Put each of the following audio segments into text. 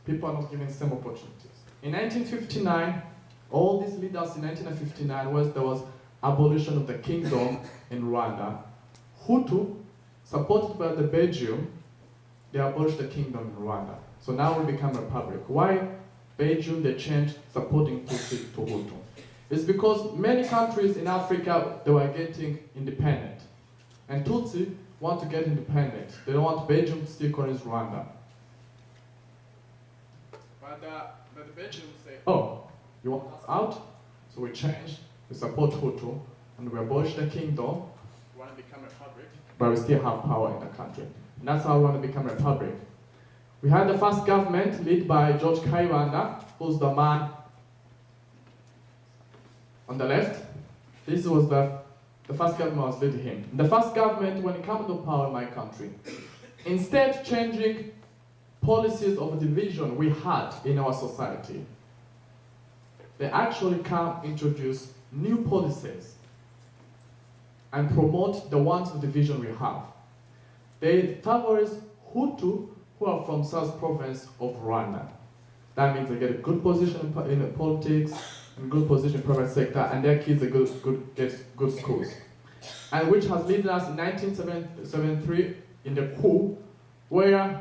people are not given same opportunities. In 1959, all these leaders in 1959 there was abolition of the kingdom in Rwanda. Hutu, supported by the Belgium, they abolished the kingdom in Rwanda. So now we become a republic. Why Belgium they changed supporting Tutsi to Hutu? It's because many countries in Africa they were getting independent. And Tutsi want to get independent. They don't want Belgium to still colonize Rwanda. But the Belgians say, oh, you want us out? So we changed, we support Hutu, and we abolish the kingdom. We want to become a republic, but we still have power in the country. And that's how we want to become a republic. We had the first government led by George Kayibanda, who's the man on the left. This was the first government was led to him. The first government, when it came to power in my country, instead changing policies of division we had in our society, they actually introduce new policies and promote the ones of division we have. They favorize Hutu who are from South Province of Rwanda. That means they get a good position in politics, and good position in private sector, and their kids get good schools. And which has led us in 1973 in the coup, where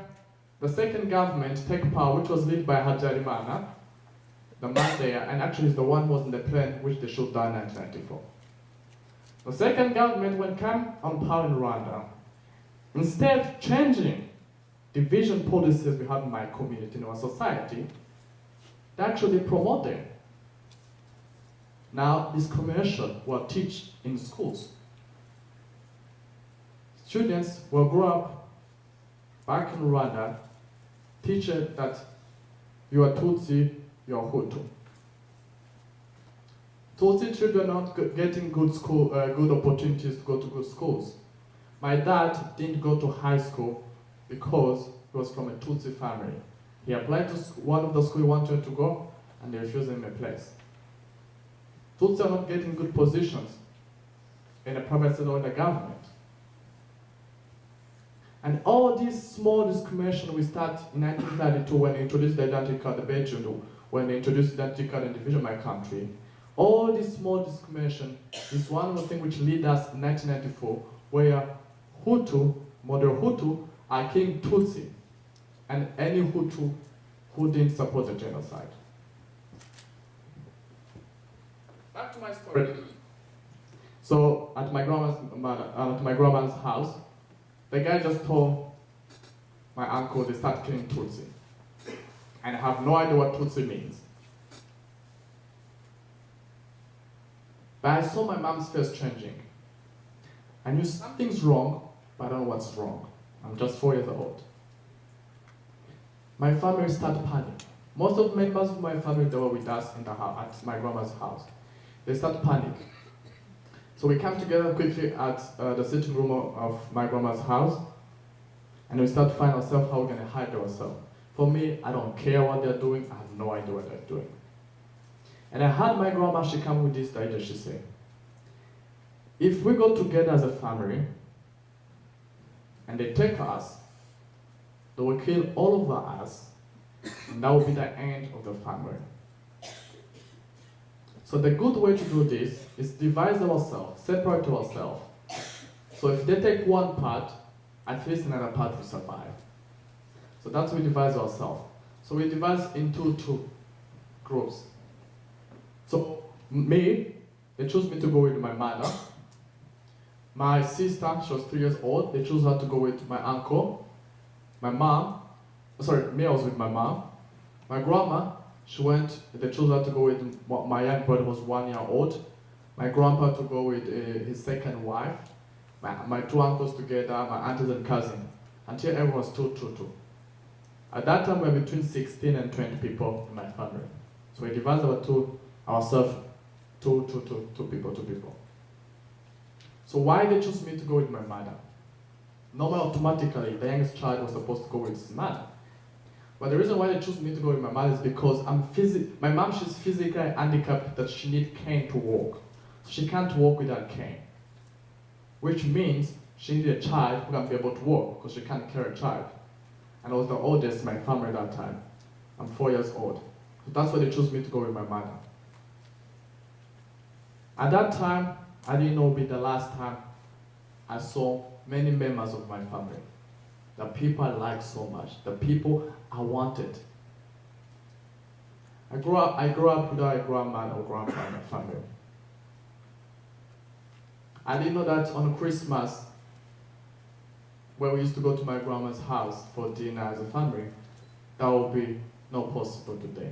the second government take power, which was led by Habyarimana, the man there, and actually is the one who was in the plane which they shot down in 1994. The second government, when came on power in Rwanda, instead of changing division policies we have in my community, in our society, they actually promoting. Now, discrimination will teach in schools. Students will grow up back in Rwanda, teach it that you are Tutsi, you are Hutu. Tutsi children are not getting good opportunities to go to good schools. My dad didn't go to high school because he was from a Tutsi family. He applied to one of the schools he wanted to go, and they refused him a place. Tutsi are not getting good positions in the private sector or in the government. And all this small discrimination we start in 1932 when they introduced the identity card, the Belgium, when they introduced the identity card and division of my country. All this small discrimination is one of the things which lead us in 1994, where Hutu, model Hutu, are killing Tutsi, and any Hutu who didn't support the genocide. Back to my story. So at my grandma's house, the guy just told my uncle they start killing Tutsi. And I have no idea what Tutsi means. But I saw my mom's face changing. I knew something's wrong, but I don't know what's wrong. I'm just 4 years old. My family started panicking. Most of the members of my family, they were with us in the house, at my grandma's house. They started panicking. So we came together quickly at the sitting room of my grandma's house, and we started to find ourselves how we're going to hide ourselves. For me, I don't care what they're doing. I have no idea what they're doing. And I had my grandma, she come with this idea, she said, if we go together as a family, and they take us, they will kill all of us, and that will be the end of the family. So the good way to do this is divide ourselves, separate ourselves. So if they take one part, at least another part will survive. So that's how we divide ourselves. So we divide into two groups. So me, they chose me to go with my mother. My sister, she was 3 years old, they chose her to go with my uncle. My mom, sorry, me I was with my mom. My grandma, they chose her to go with my young brother who was 1 year old. My grandpa to go with his second wife. My two uncles together, my aunties and cousin. Until everyone was two. At that time we were between 16 and 20 people in my family. So we divided ourselves two people. So why they chose me to go with my mother? Normally, automatically, the youngest child was supposed to go with his mother. But the reason why they chose me to go with my mother is because my mom, she's physically handicapped that she needs cane to walk. So she can't walk without cane. Which means she needs a child who can be able to walk because she can't carry a child. And I was the oldest in my family at that time. I'm 4 years old. So that's why they chose me to go with my mother. At that time, I didn't know it would be the last time I saw many members of my family. The people I liked so much, the people I wanted. I grew up without a grandma or grandpa in my family. I didn't know that on Christmas, when we used to go to my grandma's house for dinner as a family, that would be not possible today.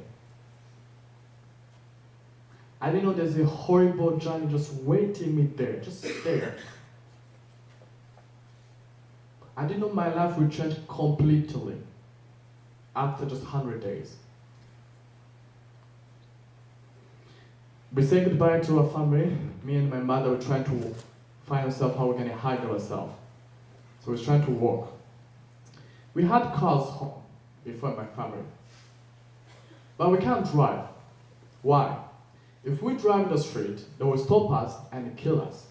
I didn't know there's a horrible journey just waiting me there, just there. I didn't know my life would change completely after just 100 days. We said goodbye to our family. Me and my mother were trying to find ourselves how we're going to hide ourselves. So we were trying to walk. We had cars home before my family. But we can't drive. Why? If we drive the street, they will stop us and kill us.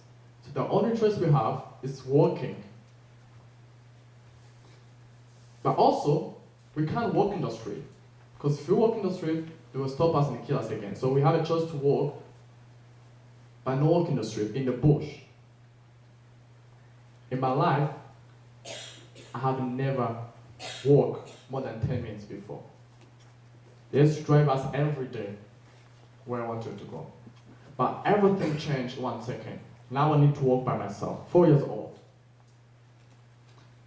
So the only choice we have is walking. But also, we can't walk in the street. Because if we walk in the street, they will stop us and kill us again. So we have a choice to walk, but not walk in the street, in the bush. In my life, I have never walked more than 10 minutes before. They used to drive us every day where I wanted to go. But everything changed 1 second. Now I need to walk by myself, 4 years old.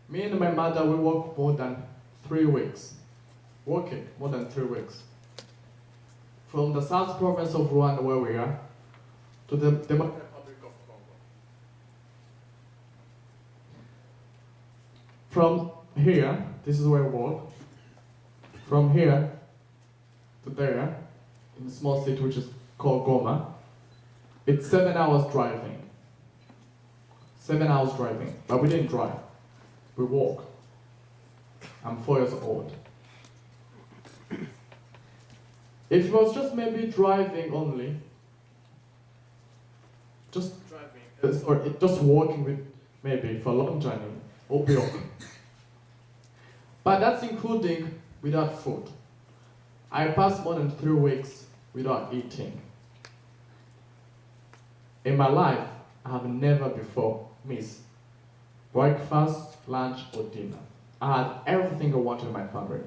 Me and my mother, we walked more than 3 weeks. Walking more than 3 weeks. From the south province of Rwanda, where we are, to the Democratic Republic of Congo. From here, this is where we walk. From here to there, in a small city which is called Goma, it's 7 hours driving. 7 hours driving, but we didn't drive. We walk. I'm 4 years old. If it was just maybe driving only, just driving, or just walking with maybe for a long journey, it would be okay. But that's including without food. I passed more than 3 weeks without eating. In my life, I have never before missed breakfast, lunch, or dinner. I had everything I wanted in my family.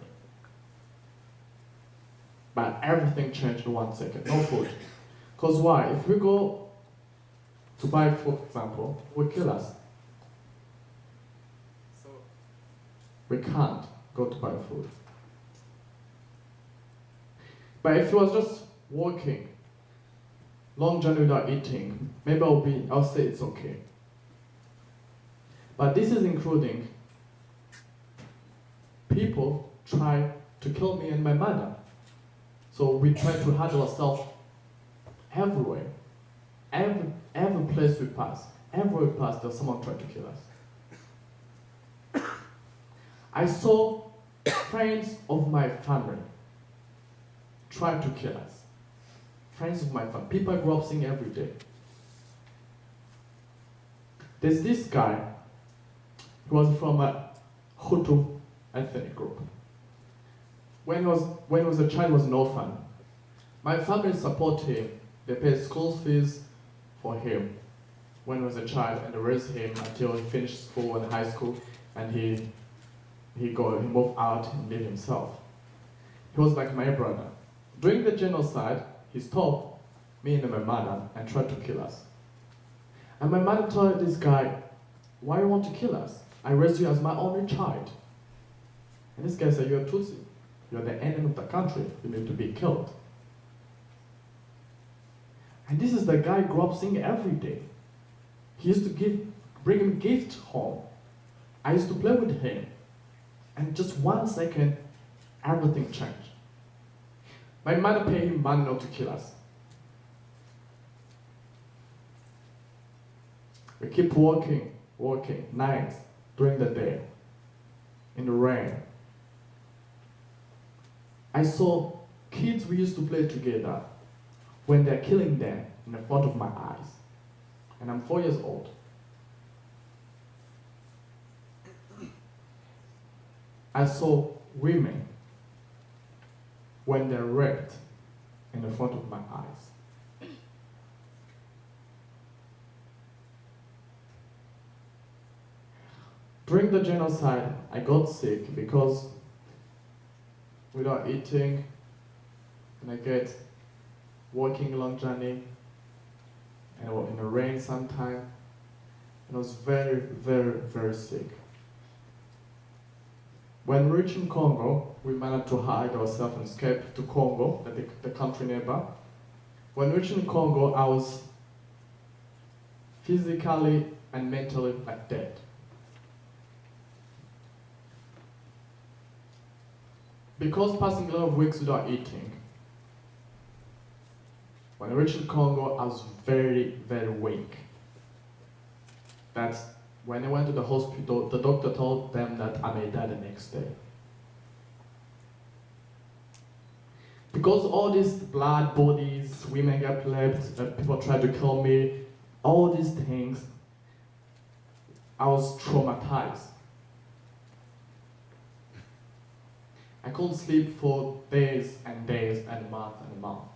But everything changed in 1 second. No food. Because why? If we go to buy food, for example, it will kill us. So we can't go to buy food. But if it was just walking, long journey without eating, maybe I'll say it's okay. But this is including people try to kill me and my mother. So we try to hide ourselves everywhere. Every place we pass, everywhere we pass, there's someone trying to kill us. I saw friends of my family try to kill us. Friends of my family, people I grew up seeing every day. There's this guy who was from a Hutu ethnic group. When he was a child, he was an orphan. My family supported him. They paid school fees for him when he was a child, and they raised him until he finished school and high school, and he moved out and lived himself. He was like my brother. During the genocide, he stopped me and my mother and tried to kill us. And my mother told this guy, "Why you want to kill us? I raised you as my only child." And this guy said, "You're a Tutsi. You're the enemy of the country. You need to be killed." And this is the guy I grew up seeing every day. He used to bring him gifts home. I used to play with him. And just 1 second, everything changed. My mother paid him money not to kill us. We keep walking, nights, during the day, in the rain. I saw kids we used to play together when they're killing them in the front of my eyes. And I'm 4 years old. I saw women when they're raped in the front of my eyes. During the genocide, I got sick because without eating, and I get walking long journey, and in the rain sometime, and I was very, very, very sick. When reaching Congo, we managed to hide ourselves and escape to Congo, the country neighbor. When reaching Congo, I was physically and mentally like dead. Because passing a lot of weeks without eating, when I reached Congo, I was very, very weak. That's when I went to the hospital, the doctor told them that I may die the next day. Because all these blood bodies, women get raped, people tried to kill me, all these things, I was traumatized. I couldn't sleep for days and days and months and months.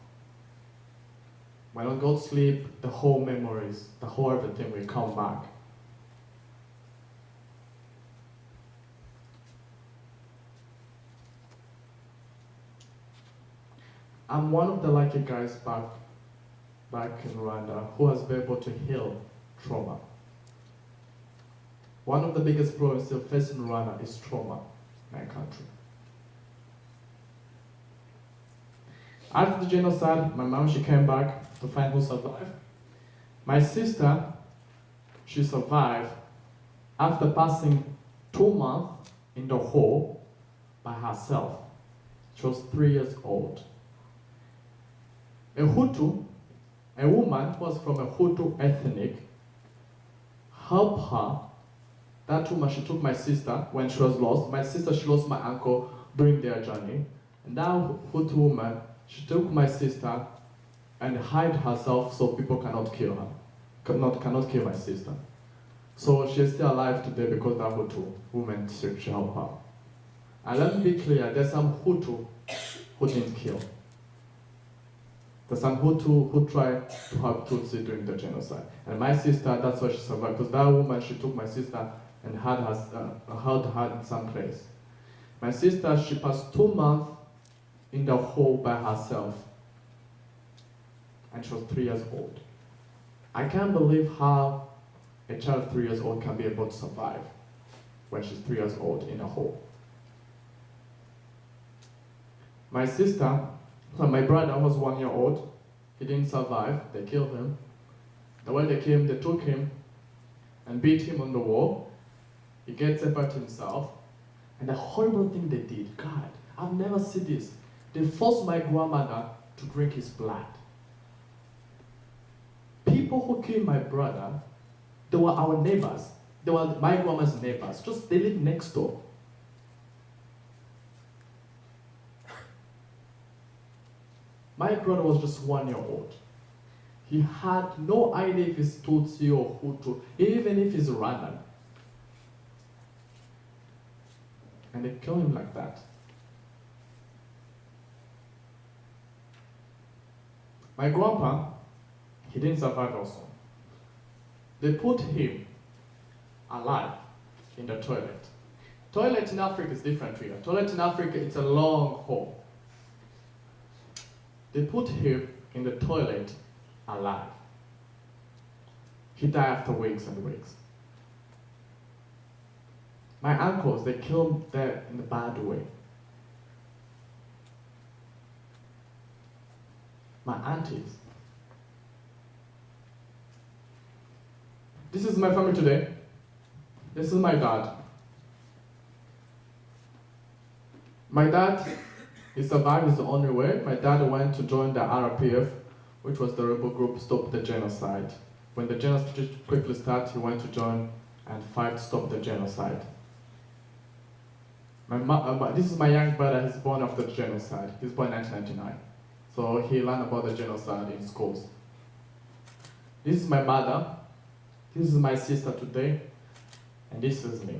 When I go to sleep, the whole memories, the whole everything will come back. I'm one of the lucky guys back in Rwanda who has been able to heal trauma. One of the biggest problems still facing Rwanda is trauma in my country. After the genocide, my mom, she came back to find who survived. My sister, she survived after passing 2 months in the hole by herself. She was 3 years old. A Hutu, a woman who was from a Hutu ethnic, helped her. That woman, she took my sister when she was lost. My sister, she lost my uncle during their journey. And that Hutu woman, she took my sister and hid herself so people cannot kill her, cannot kill my sister. So she's still alive today because that Hutu woman, she helped her. And let me be clear, there's some Hutu who didn't kill. There's some Hutu who tried to help Tutsi during the genocide. And my sister, that's why she survived, because that woman, she took my sister and held her in some place. My sister, she passed 2 months in the hole by herself, and she was 3 years old. I can't believe how a child 3 years old can be able to survive when she's 3 years old in a hole. My sister, my brother was 1 year old. He didn't survive. They killed him. The way they killed him, they took him and beat him on the wall. He gets separate himself. And the horrible thing they did, God, I've never seen this. They forced my grandmother to drink his blood. People who killed my brother, they were our neighbors. They were my grandma's neighbors. Just they lived next door. My brother was just 1 year old. He had no idea if he's Tutsi or Hutu, even if he's Rwandan. And they kill him like that. My grandpa, he didn't survive also. They put him alive in the toilet. Toilet in Africa is different here. Toilet in Africa, it's a long hole. They put him in the toilet alive. He died after weeks and weeks. My uncles, they killed him there in a bad way. My aunties. This is my family today. This is my dad. My dad, he survived his only way. My dad went to join the RPF, which was the rebel group Stop the Genocide. When the genocide quickly started, he went to join and fight to stop the genocide. This is my young brother, he's born after the genocide. He's born in 1999. So he learned about the genocide in schools. This is my mother. This is my sister today. And this is me.